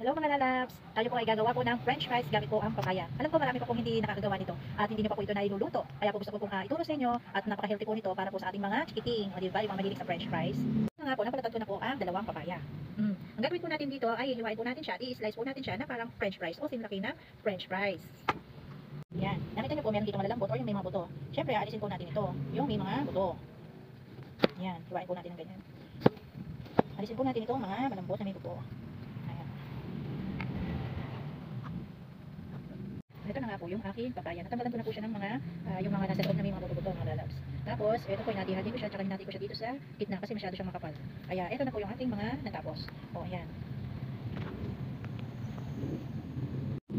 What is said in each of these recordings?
Hello mga lalabs! Tayo po ay gagawa po ng french fries gamit po ang papaya. Alam ko marami pa pong hindi nakakagawa nito at hindi nyo pa po ito nailuluto. Kaya po gusto ko pong ituro sa inyo at napaka-healthy po nito para po sa ating mga chikiting. O diba, yung mga mahilig sa french fries. Nga po, napalagad ko na po ang dalawang papaya. Ang gagawin po natin dito ay hiwain po natin siya, i-slice po natin siya na parang french fries o sinlaki na french fries. Yan. Nakita nyo po, meron dito malalambot o yung may mga buto. Siyempre, aalisin po natin ito, yung may mga buto. Yan, hiwain po natin ng ganyan. Alisin po natin itong mga malambot na may buto. Ito na nga po yung aking papaya. Natanggalan ko na po siya ng mga, yung mga nasa loob na may mga buto-buto, mga lalabs. Tapos, ito po, hinati-hati ko siya, tsaka hinati ko siya dito sa gitna kasi masyado siyang makapal. Kaya, ito na po yung ating mga natapos. O, ayan.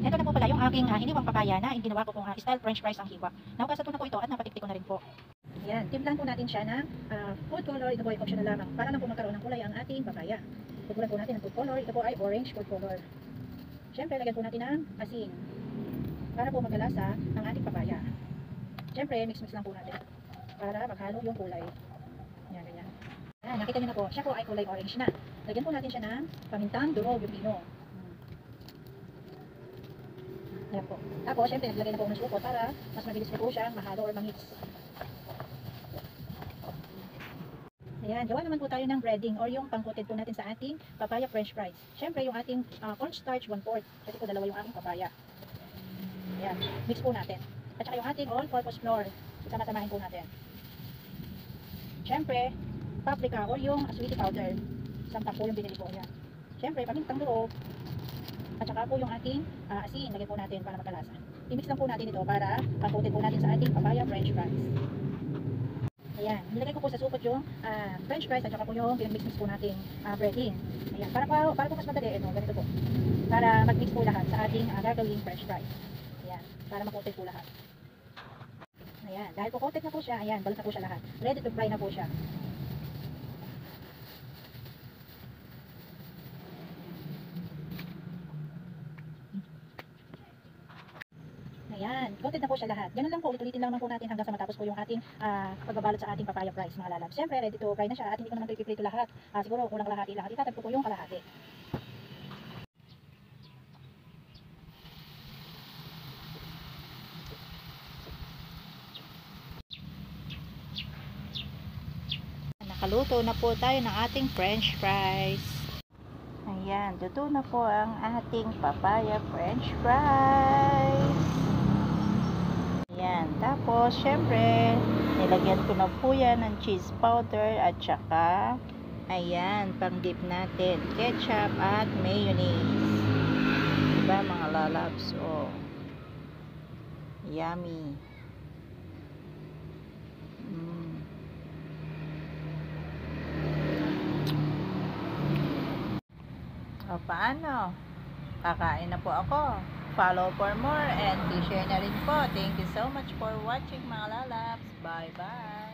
Ito na po pala yung aking hiniwang papaya na ginawa ko pong style french fries ang hiwa. Nahugasan ko na po ito at napatiktik ko na rin po. Ayan, timplan po natin siya ng food color. Ito po ay optional lamang. Para lang po magkaroon ng kulay ang ating papaya. Tutulan po natin ng food color. Ito po ay orange food color. Siyempre, lagyan po natin ng asin. Para po magkalasa ang ating papaya. Siyempre, mix-mix lang po natin. Para maghalo yung kulay. Yan, ganyan. Yan, nakita nyo na po. Siya po ay kulay orange na. Lagyan po natin siya ng pamintang durog, yung pino. Yan po. Tapos, siyempre, naglagay na po ng suko para mas mabilis na po siyang mahalo or mangits. Ayan, gawa naman po tayo ng breading or yung pangcoated po natin sa ating papaya french fries. Siyempre, yung ating cornstarch 1/4. Kasi po dalawa yung aking papaya. Ayan, mix po natin. At saka yung ating all-purpose flour, sama-samahin po natin. Siyempre, paprika or yung sweetie powder. Isang po yung binili ko. Ayan. Siyempre, pamintang durog. At saka po yung ating asin, lagyan po natin para magkalasa. I-mix lang po natin ito para pang-coated po natin sa ating papaya french fries. Ayan, nilagay ko po sa supot yung french fries at saka po yung pinag-mix po nating breading. Ayan, para po mas madali, ito, ganito po. Para mag-mix po lahat sa ating gagawing french fries. Ayan, para mag-coated po lahat. Ayan, dahil po coated na po siya, ayan, balot na po siya lahat. Ready to fry na po siya. Ayan, coated na po siya lahat. Ganun lang po, ulit-ulitin lang po natin hanggang sa matapos po yung ating pagbabalot sa ating papaya fries, mga lalabs. Siyempre, ready to fry na siya at hindi ko naman ito ipiprito lahat. Siguro kulang kalahati lahat. Itatag po yung kalahati. Nakaluto na po tayo ng ating french fries. Ayan, luto na po ang ating papaya french fries. Ayan, tapos syempre, nilagyan ko na po yan ng cheese powder at saka, ayan, pang dip natin, ketchup at mayonnaise. Diba mga lalabs? Oh, yummy. O paano? Kakain na po ako. Follow for more and share na rin po. Thank you so much for watching mga lalabs. Bye bye.